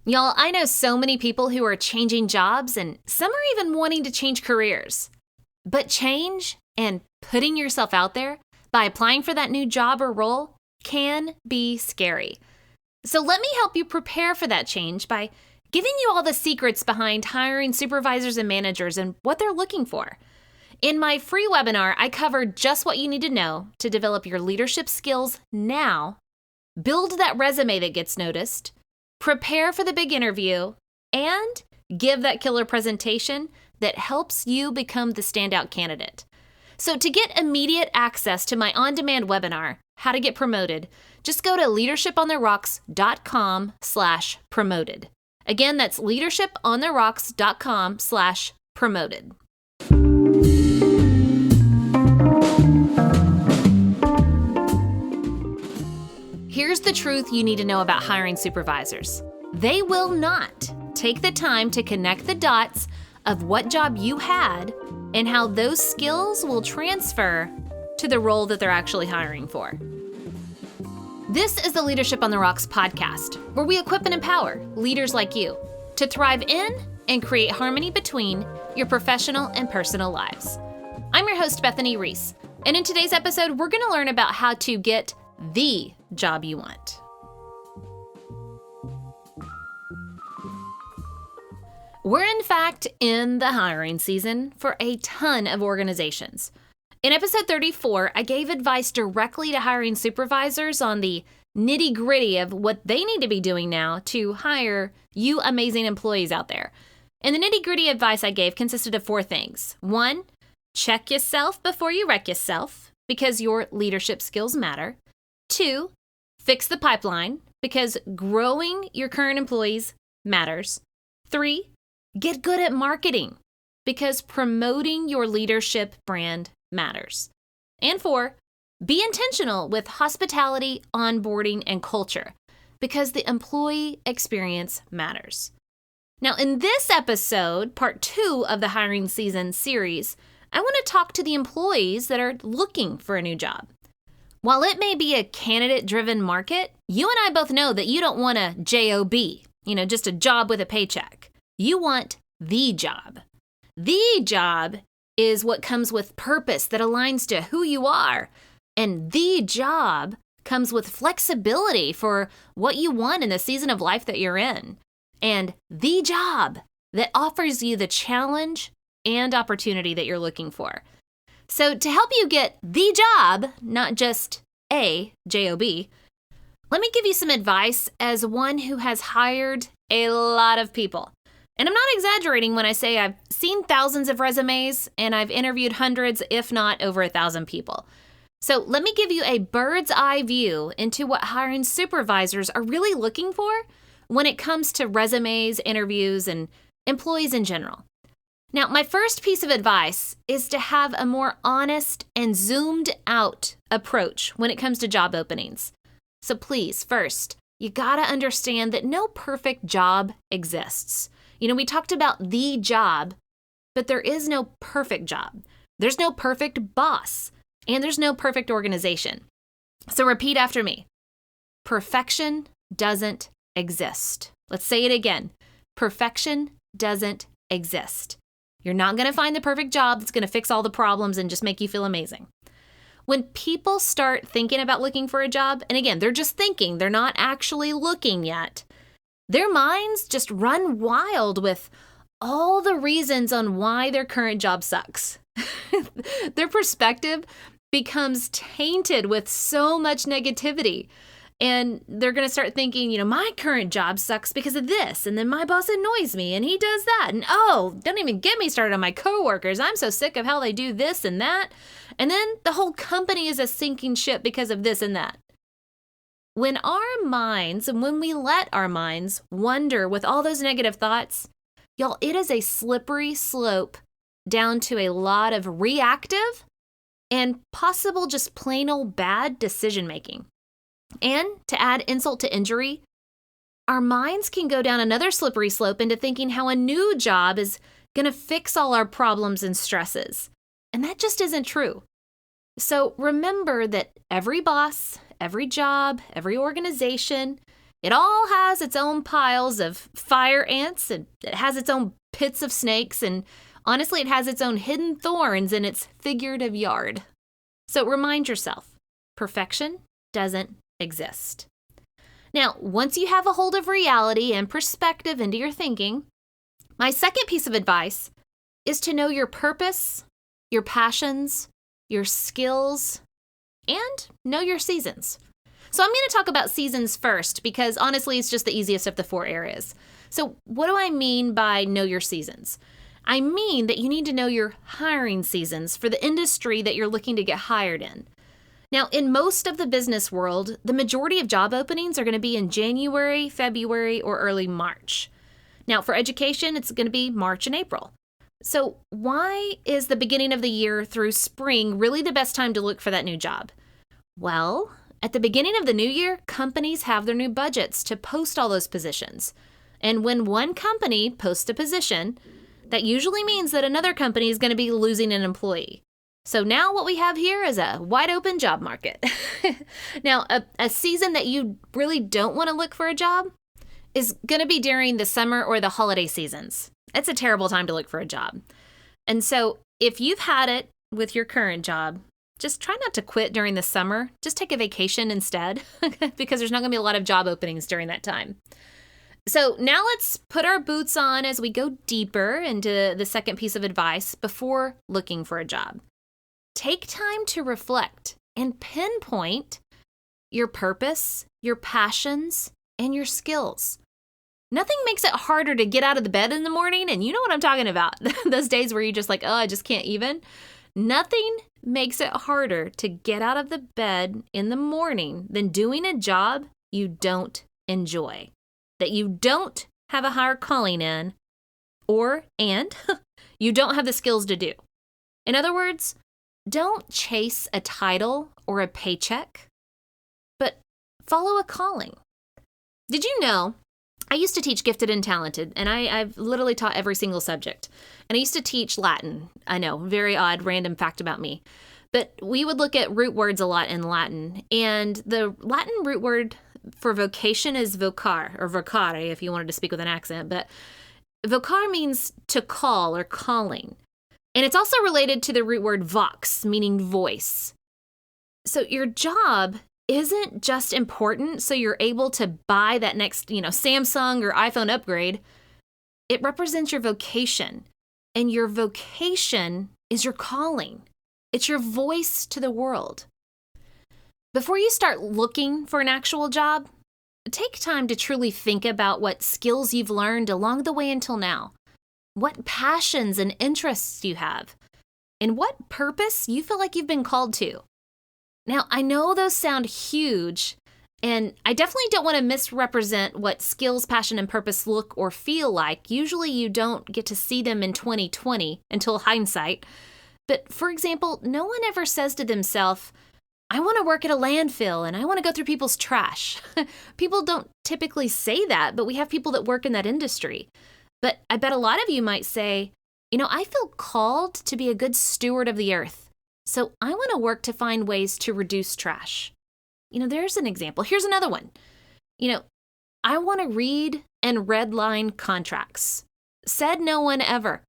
Y'all, I know so many people who are changing jobs, and some are even wanting to change careers. But change and putting yourself out there by applying for that new job or role can be scary. So let me help you prepare for that change by giving you all the secrets behind hiring supervisors and managers and what they're looking for. In my free webinar, I cover just what you need to know to develop your leadership skills now, build that resume that gets noticed, prepare for the big interview, and give that killer presentation that helps you become the standout candidate. So to get immediate access to my on-demand webinar, How to Get Promoted, just go to leadershipontherocks.com/promoted. Again, that's leadershipontherocks.com/promoted. Here's the truth you need to know about hiring supervisors. They will not take the time to connect the dots of what job you had and how those skills will transfer to the role that they're actually hiring for. This is the Leadership on the Rocks podcast, where we equip and empower leaders like you to thrive in and create harmony between your professional and personal lives. I'm your host, Bethany Reese, and in today's episode, we're going to learn about how to get the job you want. We're in fact in the hiring season for a ton of organizations. In episode 34, I gave advice directly to hiring supervisors on the nitty-gritty of what they need to be doing now to hire you amazing employees out there. And the nitty-gritty advice I gave consisted of 4 things. 1, check yourself before you wreck yourself, because your leadership skills matter. 2, fix the pipeline, because growing your current employees matters. 3, get good at marketing, because promoting your leadership brand matters. And 4, be intentional with hospitality, onboarding, and culture, because the employee experience matters. Now, in this episode, part 2 of the hiring season series, I want to talk to the employees that are looking for a new job. While it may be a candidate-driven market, you and I both know that you don't want a job, just a job with a paycheck. You want the job. The job is what comes with purpose that aligns to who you are. And the job comes with flexibility for what you want in the season of life that you're in. And the job that offers you the challenge and opportunity that you're looking for. So to help you get the job, not just a job, let me give you some advice as one who has hired a lot of people. And I'm not exaggerating when I say I've seen thousands of resumes and I've interviewed hundreds, if not over 1,000 people. So let me give you a bird's eye view into what hiring supervisors are really looking for when it comes to resumes, interviews, and employees in general. Now, my first piece of advice is to have a more honest and zoomed out approach when it comes to job openings. So please, first, you gotta understand that no perfect job exists. We talked about the job, but there is no perfect job. There's no perfect boss, and there's no perfect organization. So repeat after me. Perfection doesn't exist. Let's say it again. Perfection doesn't exist. You're not going to find the perfect job that's going to fix all the problems and just make you feel amazing. When people start thinking about looking for a job, and again, they're just thinking, they're not actually looking yet, their minds just run wild with all the reasons on why their current job sucks. Their perspective becomes tainted with so much negativity. And they're going to start thinking, my current job sucks because of this. And then my boss annoys me and he does that. And don't even get me started on my coworkers. I'm so sick of how they do this and that. And then the whole company is a sinking ship because of this and that. When we let our minds wander with all those negative thoughts, y'all, it is a slippery slope down to a lot of reactive and possible just plain old bad decision making. And to add insult to injury, our minds can go down another slippery slope into thinking how a new job is going to fix all our problems and stresses. And that just isn't true. So remember that every boss, every job, every organization It all has its own piles of fire ants, and it has its own pits of snakes, and honestly, it has its own hidden thorns in its figurative yard. So remind yourself, perfection doesn't exist. Now, once you have a hold of reality and perspective into your thinking, my second piece of advice is to know your purpose, your passions, your skills, and know your seasons. So I'm going to talk about seasons first because honestly, it's just the easiest of the 4 areas. So what do I mean by know your seasons? I mean that you need to know your hiring seasons for the industry that you're looking to get hired in. Now, in most of the business world, the majority of job openings are going to be in January, February, or early March. Now, for education, it's going to be March and April. So why is the beginning of the year through spring really the best time to look for that new job? Well, at the beginning of the new year, companies have their new budgets to post all those positions. And when one company posts a position, that usually means that another company is going to be losing an employee. So now what we have here is a wide open job market. Now, a season that you really don't want to look for a job is going to be during the summer or the holiday seasons. It's a terrible time to look for a job. And so if you've had it with your current job, just try not to quit during the summer. Just take a vacation instead because there's not going to be a lot of job openings during that time. So now let's put our boots on as we go deeper into the second piece of advice before looking for a job. Take time to reflect and pinpoint your purpose, your passions, and your skills. Nothing makes it harder to get out of the bed in the morning, and you know what I'm talking about. Those days where you're just like, oh, I just can't even. Nothing makes it harder to get out of the bed in the morning than doing a job you don't enjoy, that you don't have a higher calling in, and you don't have the skills to do. In other words, don't chase a title or a paycheck, but follow a calling. Did you know I used to teach gifted and talented, and I've literally taught every single subject. And I used to teach Latin. I know, very odd, random fact about me. But we would look at root words a lot in Latin. And the Latin root word for vocation is vocar, or vocare, if you wanted to speak with an accent. But vocar means to call or calling. And it's also related to the root word vox, meaning voice. So your job isn't just important so you're able to buy that next, Samsung or iPhone upgrade. It represents your vocation. And your vocation is your calling. It's your voice to the world. Before you start looking for an actual job, take time to truly think about what skills you've learned along the way until now, what passions and interests you have, and what purpose you feel like you've been called to. Now, I know those sound huge, and I definitely don't want to misrepresent what skills, passion, and purpose look or feel like. Usually you don't get to see them in 2020 until hindsight. But for example, no one ever says to themselves, I want to work at a landfill and I want to go through people's trash. People don't typically say that, but we have people that work in that industry. But I bet a lot of you might say, I feel called to be a good steward of the earth. So I want to work to find ways to reduce trash. There's an example. Here's another one. I want to read and redline contracts. Said no one ever.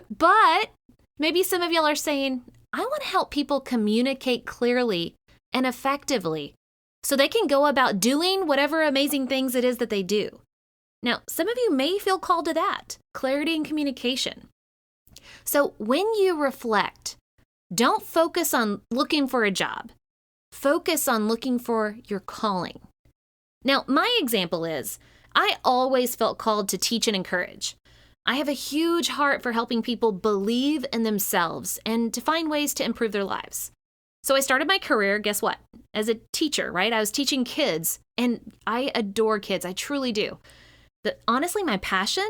But maybe some of y'all are saying, I want to help people communicate clearly and effectively so they can go about doing whatever amazing things it is that they do. Now, some of you may feel called to that, clarity and communication. So when you reflect, don't focus on looking for a job. Focus on looking for your calling. Now, my example is, I always felt called to teach and encourage. I have a huge heart for helping people believe in themselves and to find ways to improve their lives. So I started my career, guess what? As a teacher, right? I was teaching kids, and I adore kids. I truly do. But honestly, my passion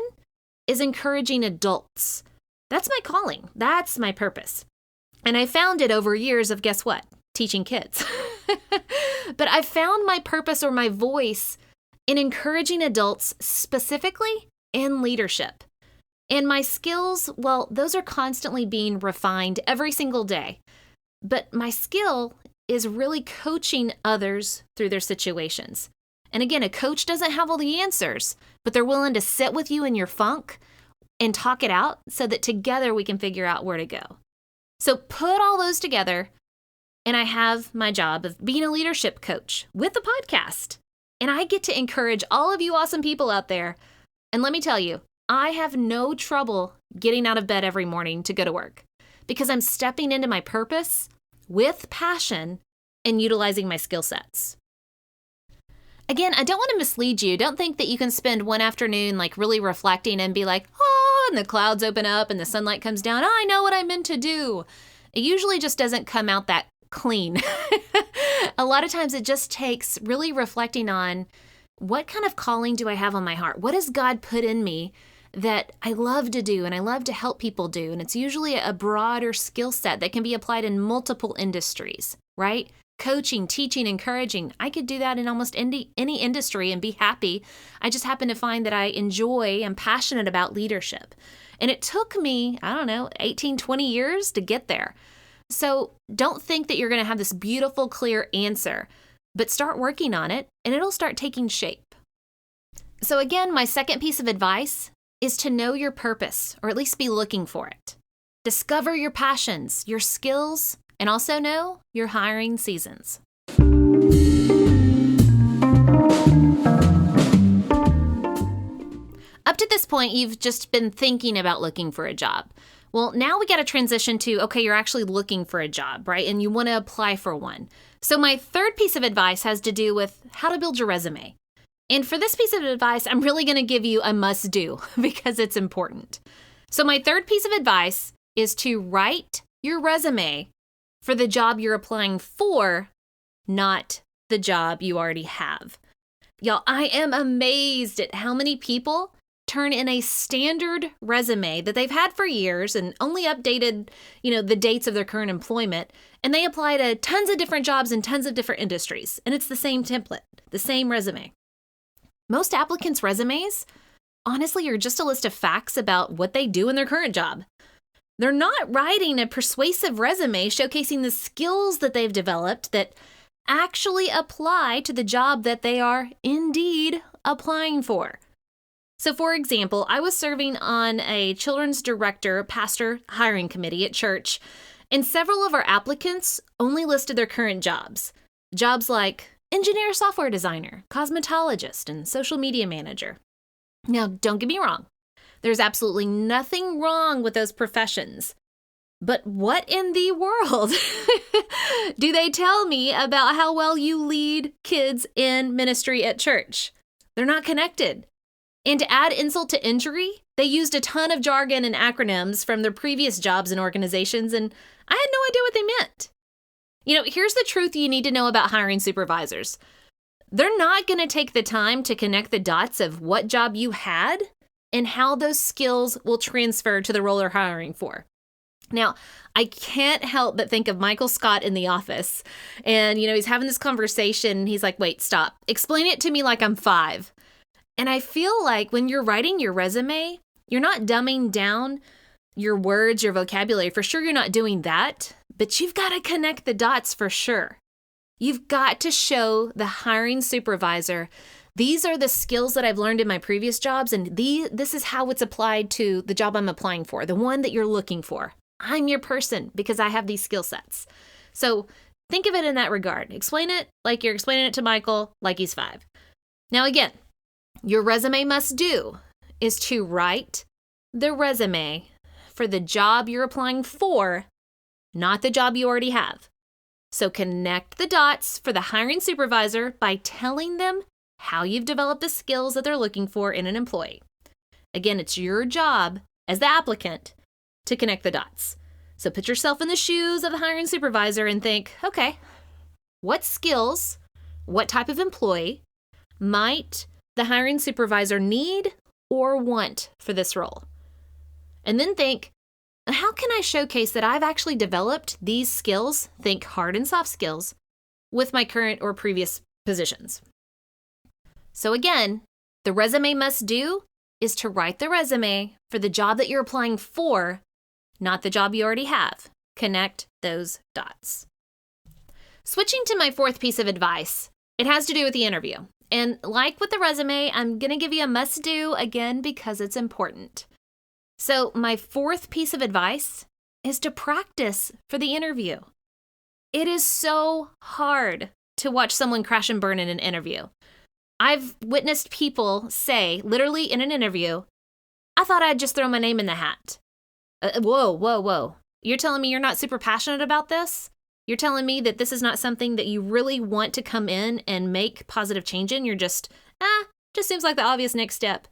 is encouraging adults. That's my calling. That's my purpose. And I found it over years of, guess what? Teaching kids. But I found my purpose or my voice in encouraging adults specifically in leadership. And my skills, well, those are constantly being refined every single day. But my skill is really coaching others through their situations. And again, a coach doesn't have all the answers, but they're willing to sit with you in your funk and talk it out so that together we can figure out where to go. So put all those together, and I have my job of being a leadership coach with the podcast. And I get to encourage all of you awesome people out there. And let me tell you, I have no trouble getting out of bed every morning to go to work because I'm stepping into my purpose with passion and utilizing my skill sets. Again, I don't want to mislead you. Don't think that you can spend one afternoon like really reflecting and be like, oh, and the clouds open up and the sunlight comes down. I know what I meant to do. It usually just doesn't come out that clean. A lot of times it just takes really reflecting on what kind of calling do I have on my heart? What has God put in me that I love to do and I love to help people do? And it's usually a broader skill set that can be applied in multiple industries, right? Coaching, teaching, encouraging. I could do that in almost any industry and be happy. I just happen to find that I enjoy and passionate about leadership. And it took me, 18, 20 years to get there. So don't think that you're going to have this beautiful, clear answer, but start working on it and it'll start taking shape. So again, my second piece of advice is to know your purpose, or at least be looking for it. Discover your passions, your skills, and also know your hiring seasons. Up to this point, you've just been thinking about looking for a job. Well, now we got to transition to, okay, you're actually looking for a job, right? And you want to apply for one. So my third piece of advice has to do with how to build your resume. And for this piece of advice, I'm really going to give you a must-do because it's important. So my third piece of advice is to write your resume for the job you're applying for, not the job you already have. Y'all, I am amazed at how many people turn in a standard resume that they've had for years and only updated, the dates of their current employment, and they apply to tons of different jobs in tons of different industries. And it's the same template, the same resume. Most applicants' resumes, honestly, are just a list of facts about what they do in their current job. They're not writing a persuasive resume showcasing the skills that they've developed that actually apply to the job that they are indeed applying for. So for example, I was serving on a children's director pastor hiring committee at church, and several of our applicants only listed their current jobs. Jobs like engineer, software designer, cosmetologist, and social media manager. Now, don't get me wrong. There's absolutely nothing wrong with those professions. But what in the world do they tell me about how well you lead kids in ministry at church? They're not connected. And to add insult to injury, they used a ton of jargon and acronyms from their previous jobs and organizations, and I had no idea what they meant. Here's the truth you need to know about hiring supervisors. They're not going to take the time to connect the dots of what job you had and how those skills will transfer to the role they're hiring for. Now, I can't help but think of Michael Scott in The Office. And, he's having this conversation. And he's like, wait, stop. Explain it to me like I'm 5. And I feel like when you're writing your resume, you're not dumbing down your words, your vocabulary. For sure, you're not doing that. But you've got to connect the dots for sure. You've got to show the hiring supervisor, these are the skills that I've learned in my previous jobs, and this is how it's applied to the job I'm applying for, the one that you're looking for. I'm your person because I have these skill sets. So think of it in that regard. Explain it like you're explaining it to Michael, like he's 5. Now again, your resume must do is to write the resume for the job you're applying for, not the job you already have. So connect the dots for the hiring supervisor by telling them how you've developed the skills that they're looking for in an employee. Again, it's your job as the applicant to connect the dots. So put yourself in the shoes of the hiring supervisor and think, okay, what skills, what type of employee might the hiring supervisor need or want for this role? And then think, how can I showcase that I've actually developed these skills, think hard and soft skills, with my current or previous positions? So again, the resume must do is to write the resume for the job that you're applying for, not the job you already have. Connect those dots. Switching to my fourth piece of advice, it has to do with the interview. And like with the resume, I'm going to give you a must-do again because it's important. So my fourth piece of advice is to practice for the interview. It is so hard to watch someone crash and burn in an interview. I've witnessed people say, literally in an interview, I thought I'd just throw my name in the hat. Whoa. You're telling me you're not super passionate about this? You're telling me that this is not something that you really want to come in and make positive change in? You're just seems like the obvious next step.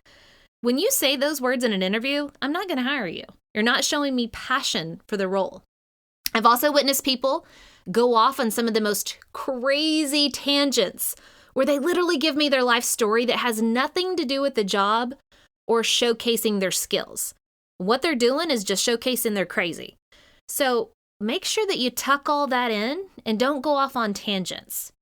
When you say those words in an interview, I'm not going to hire you. You're not showing me passion for the role. I've also witnessed people go off on some of the most crazy tangents where they literally give me their life story that has nothing to do with the job or showcasing their skills. What they're doing is just showcasing they're crazy. So make sure that you tuck all that in and don't go off on tangents.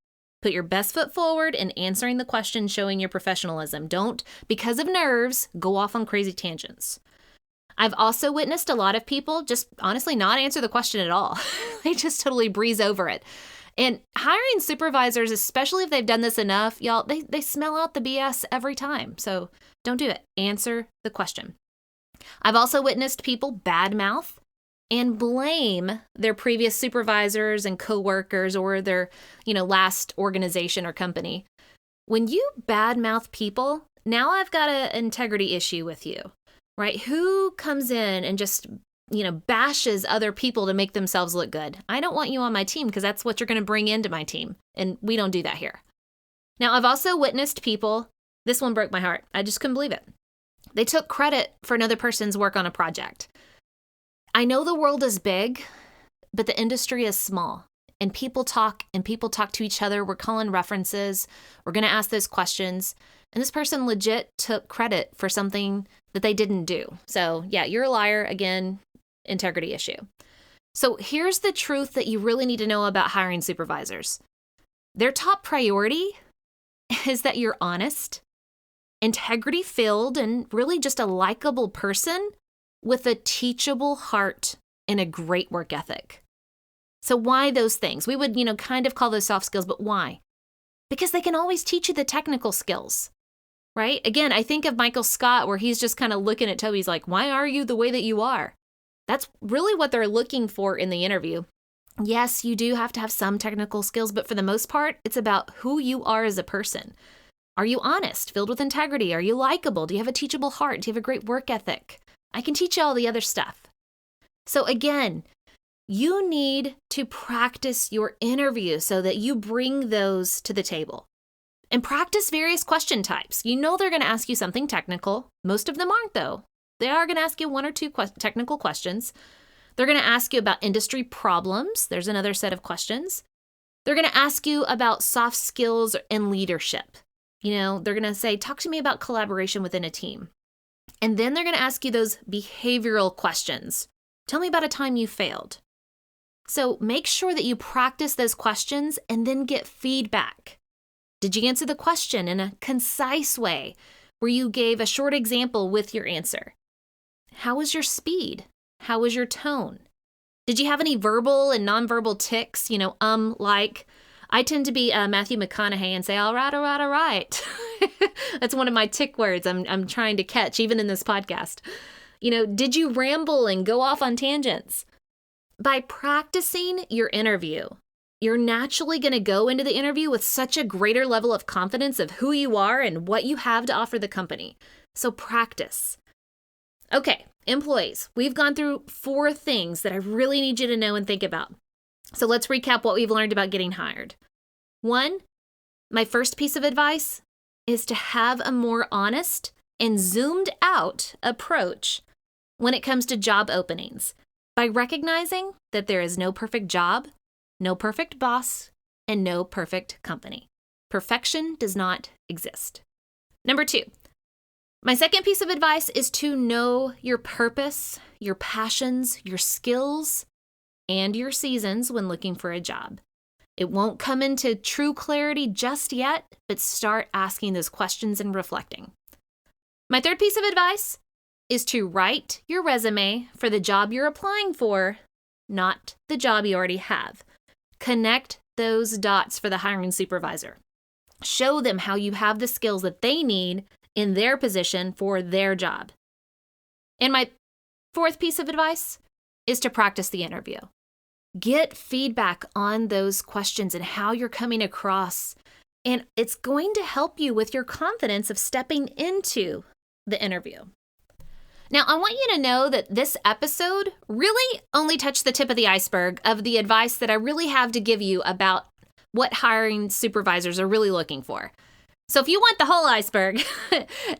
Put your best foot forward in answering the question, showing your professionalism. Don't, because of nerves, go off on crazy tangents. I've also witnessed a lot of people just honestly not answer the question at all. They just totally breeze over it. And hiring supervisors, especially if they've done this enough, y'all, they smell out the BS every time. So don't do it. Answer the question. I've also witnessed people badmouth and blame their previous supervisors and coworkers or their, last organization or company. When you badmouth people, now I've got an integrity issue with you, right? Who comes in and just, bashes other people to make themselves look good? I don't want you on my team because that's what you're going to bring into my team. And we don't do that here. Now, I've also witnessed people, this one broke my heart. I just couldn't believe it. They took credit for another person's work on a project. I know the world is big, but the industry is small. And people talk to each other. We're calling references. We're going to ask those questions. And this person legit took credit for something that they didn't do. So yeah, you're a liar. Again, integrity issue. So here's the truth that you really need to know about hiring supervisors. Their top priority is that you're honest, integrity-filled, and really just a likable person with a teachable heart and a great work ethic. So why those things? We would, kind of call those soft skills, but why? Because they can always teach you the technical skills, right? Again, I think of Michael Scott where he's just kind of looking at Toby's like, why are you the way that you are? That's really what they're looking for in the interview. Yes, you do have to have some technical skills, but for the most part, it's about who you are as a person. Are you honest, filled with integrity? Are you likable? Do you have a teachable heart? Do you have a great work ethic? I can teach you all the other stuff. So again, you need to practice your interview so that you bring those to the table. And practice various question types. You know they're going to ask you something technical. Most of them aren't, though. They are going to ask you one or two technical questions. They're going to ask you about industry problems. There's another set of questions. They're going to ask you about soft skills and leadership. They're going to say, talk to me about collaboration within a team. And then they're going to ask you those behavioral questions. Tell me about a time you failed. So make sure that you practice those questions and then get feedback. Did you answer the question in a concise way where you gave a short example with your answer? How was your speed? How was your tone? Did you have any verbal and nonverbal tics? Like I tend to be Matthew McConaughey and say, all right. That's one of my tick words I'm trying to catch even in this podcast. Did you ramble and go off on tangents? By practicing your interview, you're naturally going to go into the interview with such a greater level of confidence of who you are and what you have to offer the company. So practice. Okay, employees, we've gone through 4 things that I really need you to know and think about. So let's recap what we've learned about getting hired. 1, my first piece of advice is to have a more honest and zoomed out approach when it comes to job openings by recognizing that there is no perfect job, no perfect boss, and no perfect company. Perfection does not exist. Number 2, my second piece of advice is to know your purpose, your passions, your skills, and your seasons when looking for a job. It won't come into true clarity just yet, but start asking those questions and reflecting. My third piece of advice is to write your resume for the job you're applying for, not the job you already have. Connect those dots for the hiring supervisor. Show them how you have the skills that they need in their position for their job. And my fourth piece of advice is to practice the interview. Get feedback on those questions and how you're coming across, and it's going to help you with your confidence of stepping into the interview. Now, I want you to know that this episode really only touched the tip of the iceberg of the advice that I really have to give you about what hiring supervisors are really looking for. So if you want the whole iceberg,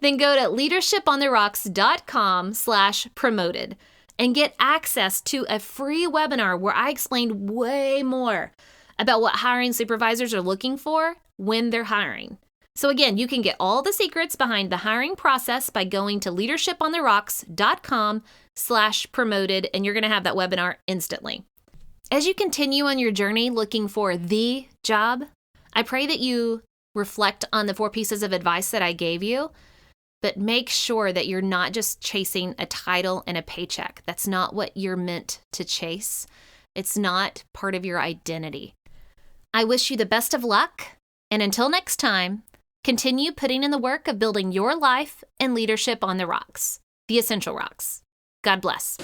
then go to leadershipontherocks.com/promoted and get access to a free webinar where I explained way more about what hiring supervisors are looking for when they're hiring. So again, you can get all the secrets behind the hiring process by going to leadershipontherocks.com/promoted, and you're going to have that webinar instantly. As you continue on your journey looking for the job, I pray that you reflect on the 4 pieces of advice that I gave you, but make sure that you're not just chasing a title and a paycheck. That's not what you're meant to chase. It's not part of your identity. I wish you the best of luck, and until next time, continue putting in the work of building your life and leadership on the rocks, the essential rocks. God bless.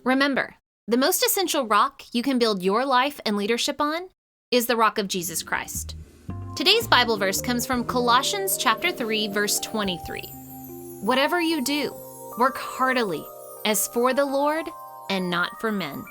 Remember, the most essential rock you can build your life and leadership on is the rock of Jesus Christ. Today's Bible verse comes from Colossians chapter 3, verse 23. Whatever you do, work heartily, as for the Lord and not for men.